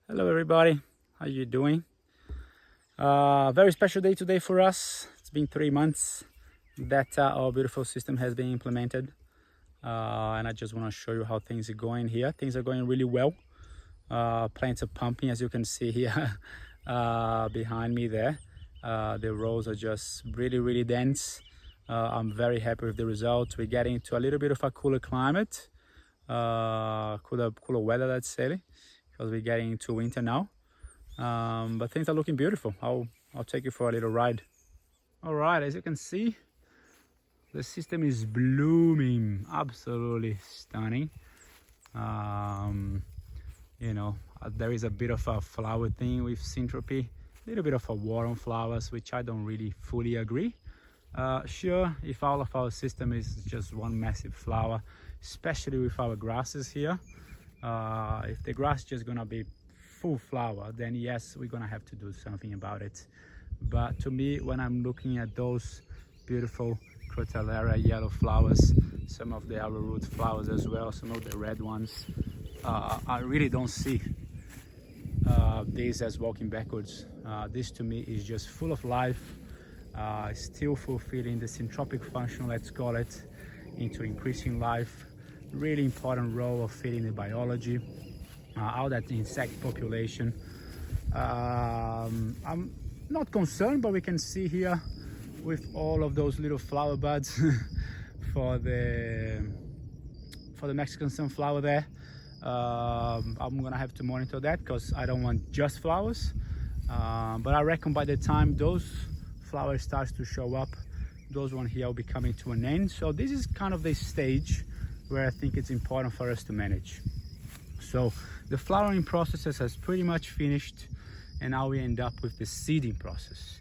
Hello everybody, how you doing? Very special day today for us. It's been 3 months that our beautiful system has been implemented, and I just want to show you how things are going here. Things are going really well. Plants are pumping, as you can see here behind me there. The rows are just really dense. I'm very happy with the results. We're getting to a little bit of a cooler climate, cooler weather, let's say, because we're getting into winter now. But things are looking beautiful. I'll take you for a little ride. All right, as you can see, the system is blooming, absolutely stunning. There is a bit of a flower thing with Syntropy, a little bit of a war on flowers, which I don't really fully agree. Sure, if all of our system is just one massive flower, especially with our grasses here, if the grass is just gonna be full flower, then yes, we're gonna have to do something about it. But to me, when I'm looking at those beautiful Crotalaria yellow flowers, some of the arrowroot flowers as well, some of the red ones, I really don't see this as walking backwards. This to me is just full of life, still fulfilling the syntropic function, let's call it, into increasing life. Really important role of feeding the biology, all that insect population. I'm not concerned, but we can see here with all of those little flower buds for the Mexican sunflower there. I'm gonna have to monitor that because I don't want just flowers, but I reckon by the time those flowers starts to show up, those one here will be coming to an end. So this is kind of the stage where I think it's important for us to manage. So the flowering process has pretty much finished, and now we end up with the seeding process.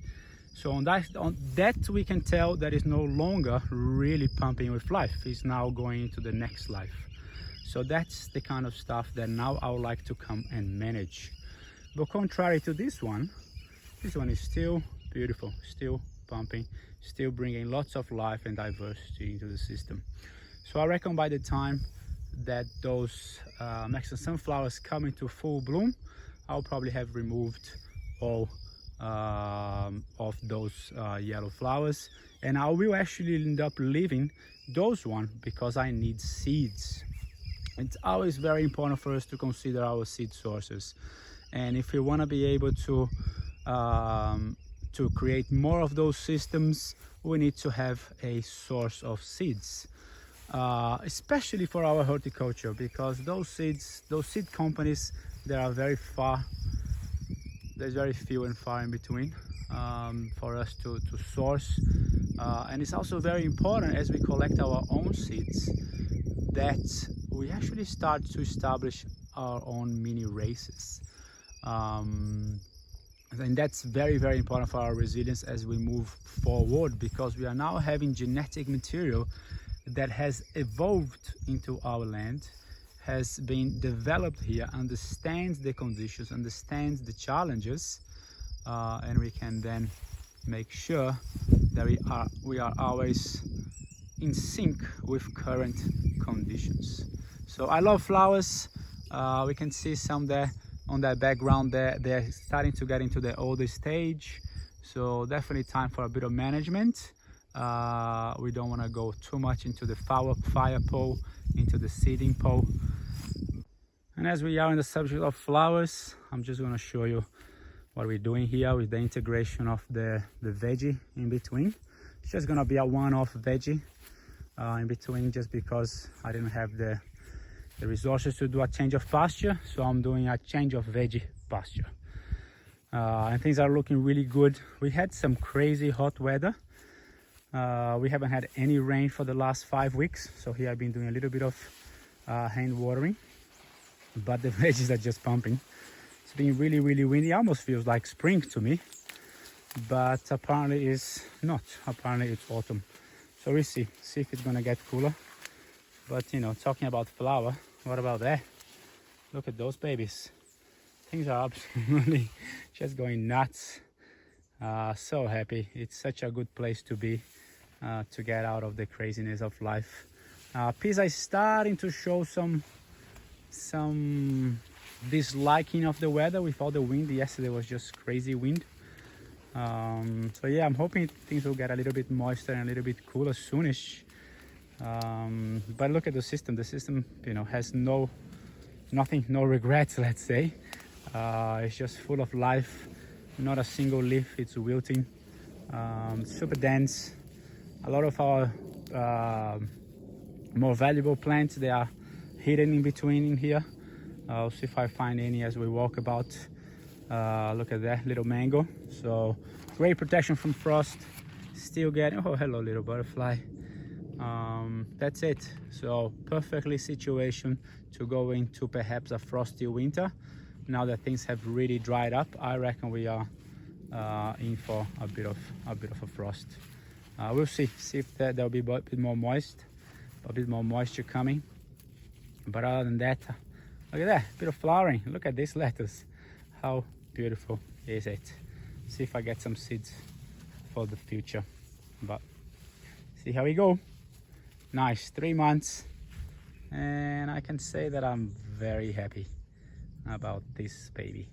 So on that we can tell that it's no longer really pumping with life. It's now going into the next life. So that's the kind of stuff that now I would like to come and manage. But contrary to this one is still beautiful, still pumping, still bringing lots of life and diversity into the system. So I reckon by the time that those Mexican sunflowers come into full bloom, I'll probably have removed all of those yellow flowers, and I will actually end up leaving those ones because I need seeds. It's always very important for us to consider our seed sources, and if we want to be able to create more of those systems, we need to have a source of seeds. Especially for our horticulture, because those seed companies, they are very far. There's very few and far in between for us to source, and it's also very important as we collect our own seeds that we actually start to establish our own mini races, and that's very important for our resilience as we move forward, because we are now having genetic material that has evolved into our land, has been developed here, understands the conditions, understands the challenges, and we can then make sure that we are always in sync with current conditions. So I love flowers. We can see some there on that background there. They're starting to get into the older stage, so definitely time for a bit of management. We don't want to go too much into the fire pole, into the seeding pole. And as we are on the subject of flowers, I'm just going to show you what we're doing here with the integration of the veggie in between. It's just going to be a one-off veggie in between, just because I didn't have the resources to do a change of pasture, so I'm doing a change of veggie pasture. And things are looking really good. We had some crazy hot weather. We haven't had any rain for the last 5 weeks, so here I've been doing a little bit of hand watering, but the veggies are just pumping. It's been really windy. It almost feels like spring to me, but apparently it's not. Apparently it's autumn, so we'll see if it's gonna get cooler. But talking about flower, what about that? Look at those babies. Things are absolutely just going nuts. So happy. It's such a good place to be, to get out of the craziness of life. Peas are starting to show some disliking of the weather with all the wind. Yesterday was just crazy wind. So yeah, I'm hoping things will get a little bit moister and a little bit cooler soonish. But look at the system. The system, you know, has no regrets, let's say. It's just full of life. Not a single leaf it's wilting. Super dense. A lot of our more valuable plants, they are hidden in between in here. I'll see if I find any as we walk about. Look at that little mango. So great protection from frost. Still getting, oh hello little butterfly. That's it. So perfectly situation to go into perhaps a frosty winter. Now that things have really dried up, I reckon we are in for a bit of a frost. We'll see if there'll be a bit more moisture coming. But other than that, look at that, bit of flowering. Look at this lettuce. How beautiful is it? See if I get some seeds for the future. But see how we go. Nice, 3 months, and I can say that I'm very happy about this baby.